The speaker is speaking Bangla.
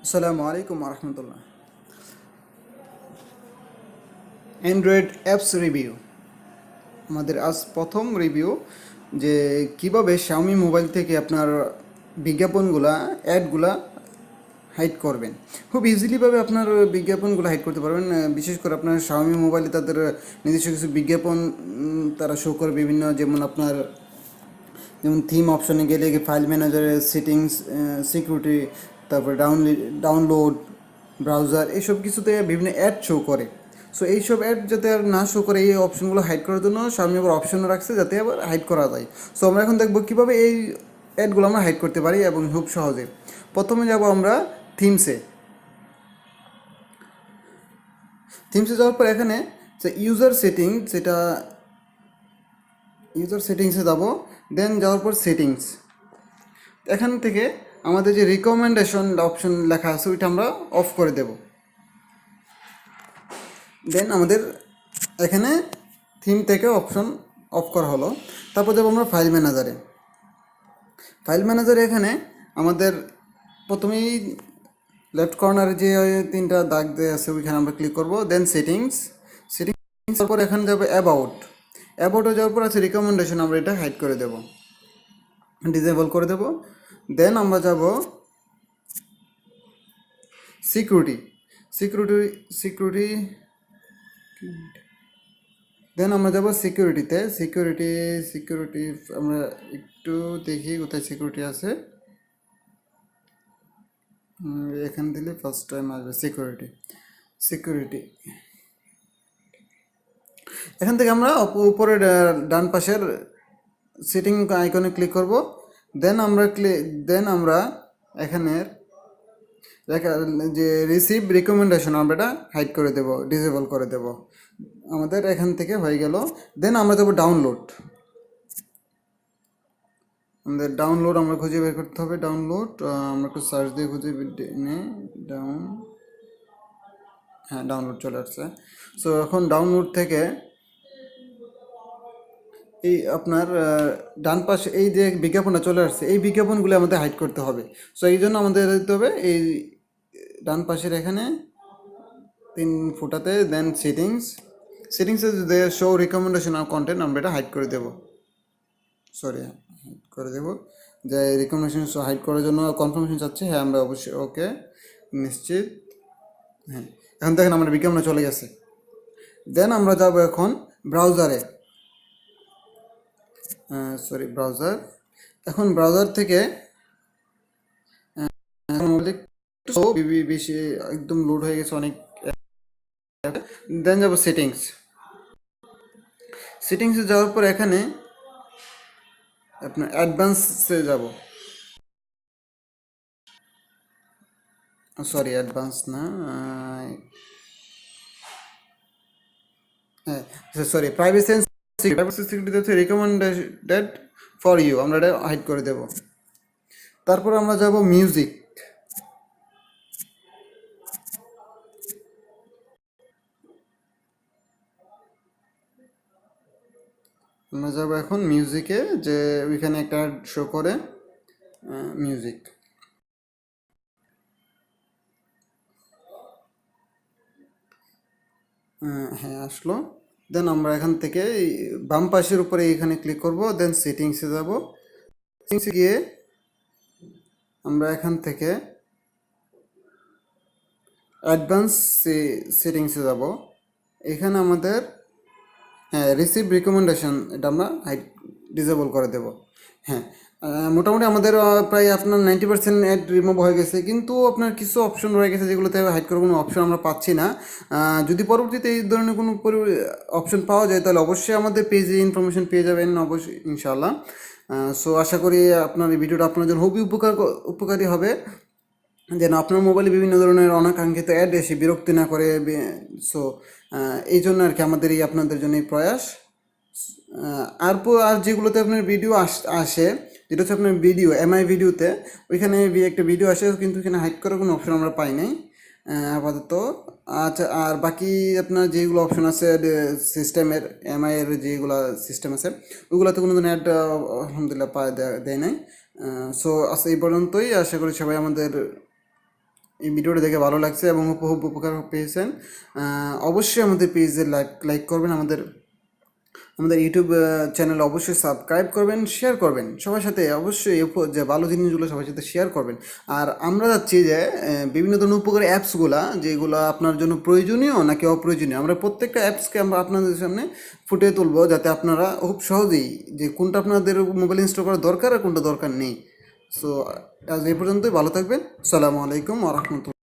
আসসালামু আলাইকুম রহমতুল্লাহ। অ্যান্ড্রয়েড অ্যাপস রিভিউ আমাদের আজ প্রথম রিভিউ যে কিভাবে Xiaomi মোবাইল থেকে আপনার বিজ্ঞাপনগুলা অ্যাডগুলা হাইড করবেন। খুব ইজিলিভাবে আপনার বিজ্ঞাপনগুলো হাইড করতে পারবেন। বিশেষ করে আপনার Xiaomi মোবাইলে তাদের নিজস্ব কিছু বিজ্ঞাপন তারা শো করে বিভিন্ন, যেমন থিম অপশনে গেলে ফাইল ম্যানেজারের সেটিংস, সিকিউরিটি, তারপরে ডাউনলোড, ব্রাউজার, এইসব কিছুতে বিভিন্ন অ্যাড শো করে। সো এইসব অ্যাড যাতে আর না শো করে, এই অপশনগুলো হাইড করার জন্য Xiaomi আবার অপশনও রাখছে যাতে আবার হাইড করা যায়। সো আমরা এখন দেখবো কীভাবে এই অ্যাডগুলো আমরা হাইড করতে পারি এবং খুব সহজে। প্রথমে যাব আমরা থিমসে। যাওয়ার পর এখানে যে ইউজার সেটিংসে যাব। দেন যাওয়ার পর সেটিংস, এখান থেকে আমাদের যে রিকমেন্ডেশন অপশন লেখা আছে ওইটা আমরা অফ করে দেব। দেন আমাদের এখানে থিম থেকে অপশন অফ করা হলো। তারপর যাবো আমরা ফাইল ম্যানেজারে এখানে আমাদের প্রথমেই লেফট কর্নারে যে তিনটা দাগ দিয়ে আছে ওইখানে আমরা ক্লিক করব। দেন সেটিংস তারপর এখানে যাবো অ্যাবাউটে যাওয়ার পর আছে রিকমেন্ডেশন, আমরা এটা হাইড করে দেব, ডিসেবল করে দেব। দেন আমরা যাব সিকিউরিটি দেন আমরা যাব সিকিউরিটি আমরা একটু দেখি কোথায় সিকিউরিটি আছে। এখানে দিলে ফার্স্ট টাইম আসবে সিকিউরিটি। এখান থেকে আমরা উপরে ডান পাশের সেটিং আইকনে ক্লিক করব। দেন আমরা এখানের যে রিসিভ রিকমেন্ডেশন আমরা এটা হাইড করে দেব, ডিসেবল করে দেব। আমাদের এখান থেকে হয়ে গেল। দেন আমরা যাবো ডাউনলোড আমরা খুঁজে বের করতে হবে। আমরা একটু সার্চ দিয়ে খুঁজে নিই। ডাউনলোড চলে আসছে। সো এখন ডাউনলোড থেকে এই আপনার ডান পাশে এই যে বিজ্ঞাপনটা চলে আসছে, এই বিজ্ঞাপনগুলো আমাদের হাইড করতে হবে। সো এই জন্য আমাদের দিতে হবে এই ডান পাশের এখানে 3 ফুটাতে, দেন সেটিংসে যে শো রিকমেন্ডেশন আর কন্টেন্ট আমরা এটা হাইড করে দেবো। যে রিকমেন্ডেশন হাইড করার জন্য কনফার্মেশন চাচ্ছে। হ্যাঁ, আমরা অবশ্যই ওকে, নিশ্চিত। হ্যাঁ, এখন দেখেন আমার বিজ্ঞাপন চলে গেছে। দেন আমরা যাব এখন ব্রাউজার। এখন ব্রাউজার থেকে বেশি একদম লোড হয়ে গেছে অনেক। দেন যাব সেটিংসে যাওয়ার পর এখানে আপনার অ্যাডভান্সে যাব। অ্যাডভান্স না, প্রাইভেসি সিকিউরিটি হচ্ছে রিকমেন্ডেড ফর ইউ, আমরা এটা হাইড করে দেব। তারপর আমরা যাব মিউজিক। আমরা যাব এখন মিউজিকে, যে ওইখানে একটা শো করে মিউজিক। হ্যাঁ, আসলো। দেন আমরা এখান থেকে বাম পাশের উপরে এখানে ক্লিক করব। দেন সেটিংসে যাব। সেটিংসে গিয়ে আমরা এখান থেকে অ্যাডভান্স সেটিংসে যাব। এখানে আমাদের রিসিভ রিকমেন্ডেশন এটা আমরা ডিসেবল করে দেব। হ্যাঁ, মোটামুটি আমাদের প্রায় আপনার 90% অ্যাড রিমুভ হয়ে গেছে, কিন্তু আপনার কিছু অপশন রয়ে গেছে যেগুলোতে হাইড করার কোনো অপশন আমরা পাচ্ছি না। যদি পরবর্তীতে এই ধরনের কোনো অপশন পাওয়া যায় তাহলে অবশ্যই আমাদের পেজে ইনফরমেশন পেয়ে যাবেন, অবশ্যই ইনশাআল্লাহ। সো আশা করি আপনার এই ভিডিওটা আপনার জন্য খুবই উপকারী হবে, যেন আপনার মোবাইলে বিভিন্ন ধরনের অনাকাঙ্ক্ষিত অ্যাড এসে বিরক্তি না করে। সো এই জন্য আর কি আমাদের এই আপনাদের জন্য এই প্রয়াস। আর যেগুলোতে আপনার ভিডিও আসে, যেটা হচ্ছে আপনার ভিডিও এমআই ভিডিওতে, ওইখানে একটা ভিডিও আসে, কিন্তু এখানে হাইড করার কোনো অপশন আমরা পাই নাই আপাতত। আচ্ছা, আর বাকি আপনার যেগুলো অপশন আছে সিস্টেমের, এমআইয়ের যেগুলো সিস্টেম আছে ওইগুলোতে কোনো ধরনের অ্যাড আলহামদুলিল্লাহ দেয় নাই। সো এই পর্যন্তই। আশা করি সবাই আমাদের এই ভিডিওটা দেখে ভালো লাগছে এবং উপকার পেয়েছেন, অবশ্যই আমাদের পেজে লাইক করবেন, আমাদের আমাদের ইউটিউব চ্যানেল অবশ্যই সাবস্ক্রাইব করবেন, শেয়ার করবেন সবার সাথে, অবশ্যই যে ভালো জিনিসগুলো সবার সাথে শেয়ার করবেন। আর আমরা যাচ্ছি যে বিভিন্ন ধরনের উপকারী অ্যাপসগুলা যেগুলো আপনার জন্য প্রয়োজনীয় নাকি অপ্রয়োজনীয়, আমরা প্রত্যেকটা অ্যাপসকে আমরা আপনাদের সামনে ফুটিয়ে তুলবো, যাতে আপনারা খুব সহজেই যে কোনটা আপনাদের মোবাইল ইনস্টল করা দরকার আর কোনটা দরকার নেই। সো আজ এই পর্যন্তই, ভালো থাকবেন। আসসালামু আলাইকুম ওয়া রাহমাতুল্লাহ।